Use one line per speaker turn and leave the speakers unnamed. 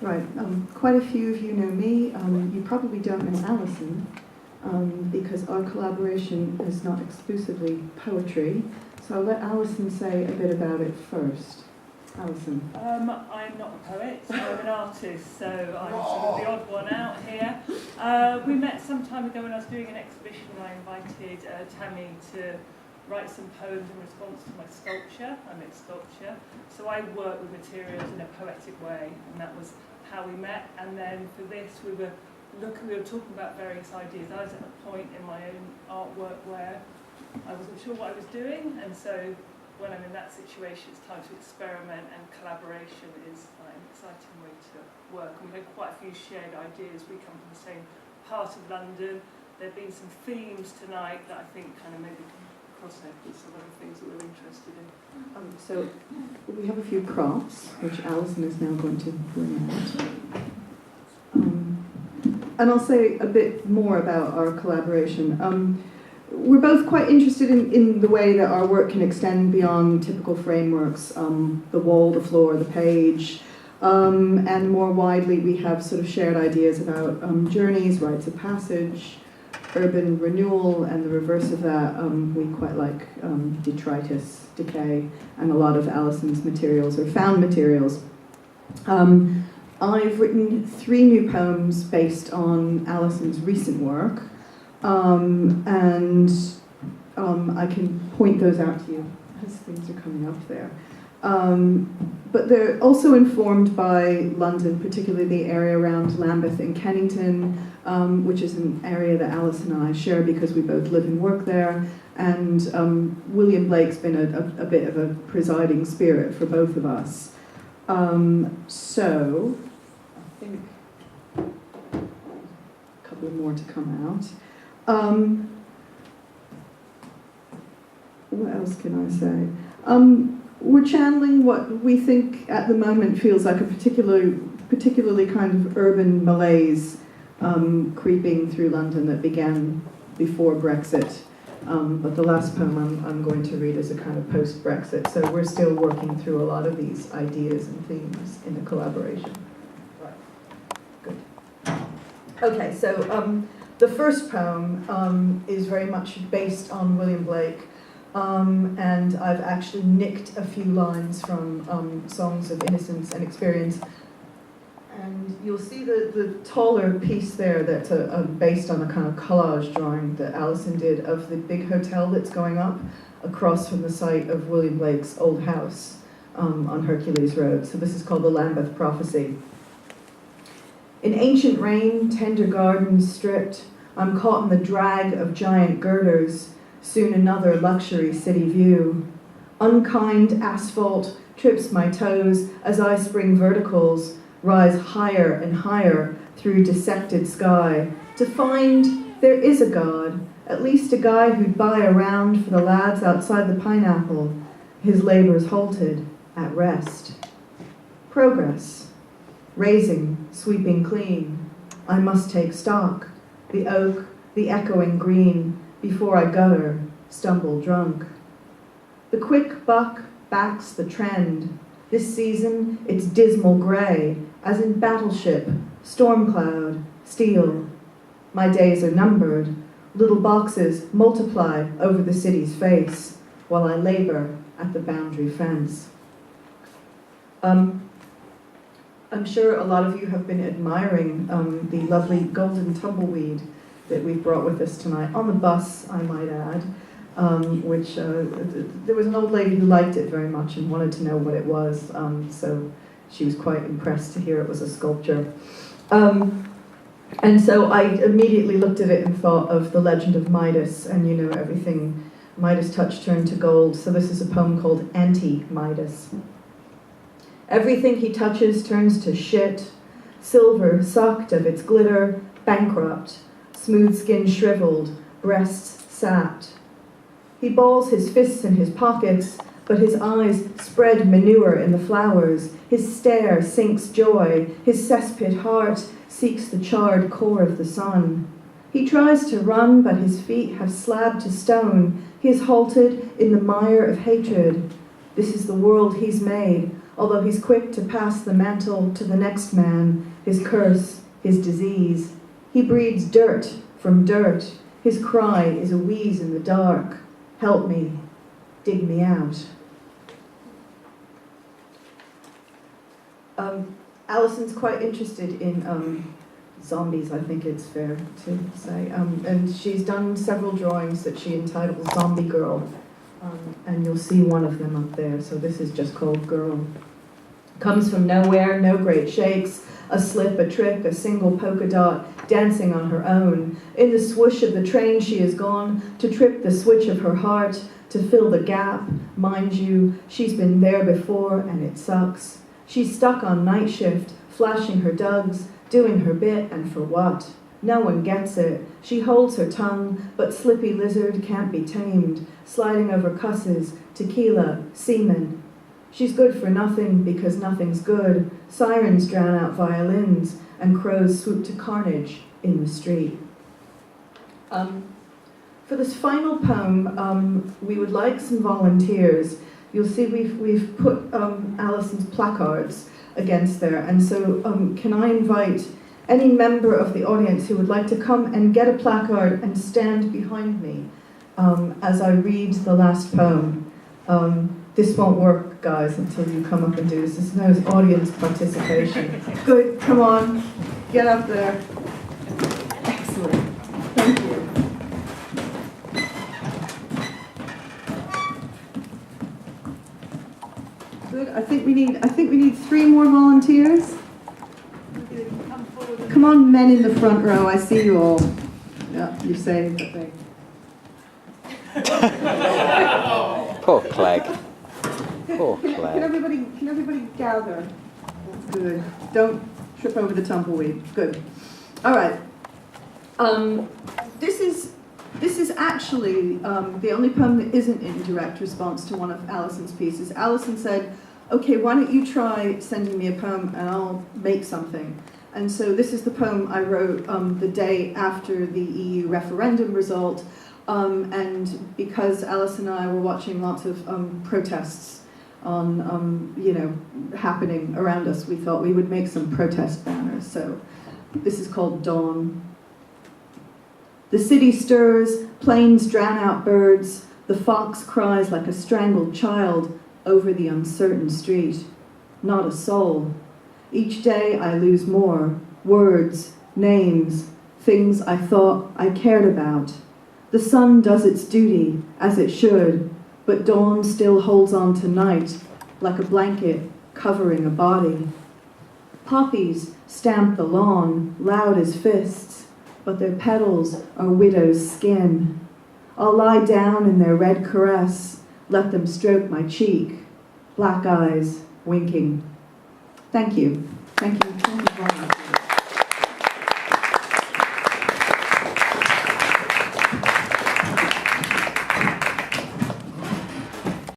Right, quite a few of you know me. You probably don't know Alison, because our collaboration is not exclusively poetry. So I'll let Alison say a bit about it first. Alison.
I'm not a poet, I'm an artist, so I'm sort of the odd one out here. We met some time ago when I was doing an exhibition and I invited Tammy to write some poems in response to my sculpture. I make sculpture, so I work with materials in a poetic way, and that was how we met. And then for this we were talking about various ideas. I was at a point in my own artwork where I wasn't sure what I was doing, and so when I'm in that situation, it's time to experiment, and collaboration is an exciting way to work. And we had quite a few shared ideas. We come from the same part of London. There have been some themes tonight that I think kind of maybe cross over with some other things that we're interested in.
So we have a few props, which Alison is now going to bring out. And I'll say a bit more about our collaboration. We're both quite interested in the way that our work can extend beyond typical frameworks, the wall, the floor, the page, and more widely we have sort of shared ideas about journeys, rites of passage, urban renewal, and the reverse of that. We quite like detritus, decay, and a lot of Alison's materials are found materials. I've written 3 new poems based on Alison's recent work. I can point those out to you as things are coming up there. But they're also informed by London, particularly the area around Lambeth and Kennington, which is an area that Alison and I share because we both live and work there. And William Blake's been a bit of a presiding spirit for both of us. So I think a couple more to come out. What else can I say? We're channeling what we think at the moment feels like a particularly kind of urban malaise creeping through London that began before Brexit. But the last poem I'm going to read is a kind of post-Brexit, so we're still working through a lot of these ideas and themes in the collaboration. Right. Good. Okay, so the first poem is very much based on William Blake, and I've actually nicked a few lines from Songs of Innocence and Experience. And you'll see the taller piece there that's based on a kind of collage drawing that Alison did of the big hotel that's going up across from the site of William Blake's old house on Hercules Road. So this is called the Lambeth Prophecy. In ancient rain, tender gardens stripped, I'm caught in the drag of giant girders, soon another luxury city view. Unkind asphalt trips my toes as I spring verticals, rise higher and higher through dissected sky, to find there is a God, at least a guy who'd buy a round for the lads outside the Pineapple, his labours halted, at rest. Progress, raising, sweeping clean, I must take stock, the oak, the echoing green, before I gutter, stumble drunk. The quick buck backs the trend. This season, it's dismal grey, as in battleship, storm cloud, steel. My days are numbered. Little boxes multiply over the city's face, while I labour at the boundary fence. I'm sure a lot of you have been admiring the lovely golden tumbleweed that we've brought with us tonight, on the bus, I might add, which there was an old lady who liked it very much and wanted to know what it was, so she was quite impressed to hear it was a sculpture. And so I immediately looked at it and thought of the legend of Midas, and you know, everything Midas touched turned to gold, so this is a poem called Auntie Midas. Everything he touches turns to shit, silver sucked of its glitter, bankrupt, smooth skin shriveled, breasts sapped. He balls his fists in his pockets, but his eyes spread manure in the flowers. His stare sinks joy. His cesspit heart seeks the charred core of the sun. He tries to run, but his feet have slabbed to stone. He is halted in the mire of hatred. This is the world he's made, although he's quick to pass the mantle to the next man, his curse, his disease. He breeds dirt from dirt. His cry is a wheeze in the dark. Help me, dig me out. Alison's quite interested in zombies, I think it's fair to say. And she's done several drawings that she entitled Zombie Girl. And you'll see one of them up there. So this is just called Girl. Comes from nowhere, no great shakes, a slip, a trick, a single polka dot, dancing on her own. In the swoosh of the train she is gone, to trip the switch of her heart, to fill the gap. Mind you, she's been there before and it sucks. She's stuck on night shift, flashing her dugs, doing her bit, and for what? No one gets it. She holds her tongue, but Slippy Lizard can't be tamed, sliding over cusses, tequila, semen. She's good for nothing because nothing's good. Sirens drown out violins, and crows swoop to carnage in the street. For this final poem, we would like some volunteers. You'll see we've put Alison's placards against there, and so can I invite any member of the audience who would like to come and get a placard and stand behind me as I read the last poem. This won't work, guys, until you come up and do this. This is no audience participation. Good, come on, get up there. Excellent, thank you. Good, I think we need 3 more volunteers. Come on, men in the front row, I see you all. Yeah, you say the thing.
Poor Clegg. Poor Clegg.
Can everybody gather? Good. Don't trip over the tumbleweed. Good. All right. This is actually the only poem that isn't in direct response to one of Alison's pieces. Alison said, "Okay, why don't you try sending me a poem and I'll make something." And so this is the poem I wrote the day after the EU referendum result. And because Alice and I were watching lots of protests on, happening around us, we thought we would make some protest banners. So this is called Dawn. The city stirs, planes drown out birds, the fox cries like a strangled child over the uncertain street. Not a soul. Each day I lose more, words, names, things I thought I cared about. The sun does its duty, as it should, but dawn still holds on to night, like a blanket covering a body. Poppies stamp the lawn, loud as fists, but their petals are widow's skin. I'll lie down in their red caress, let them stroke my cheek, black eyes winking. Thank you. Thank you. Thank you very much.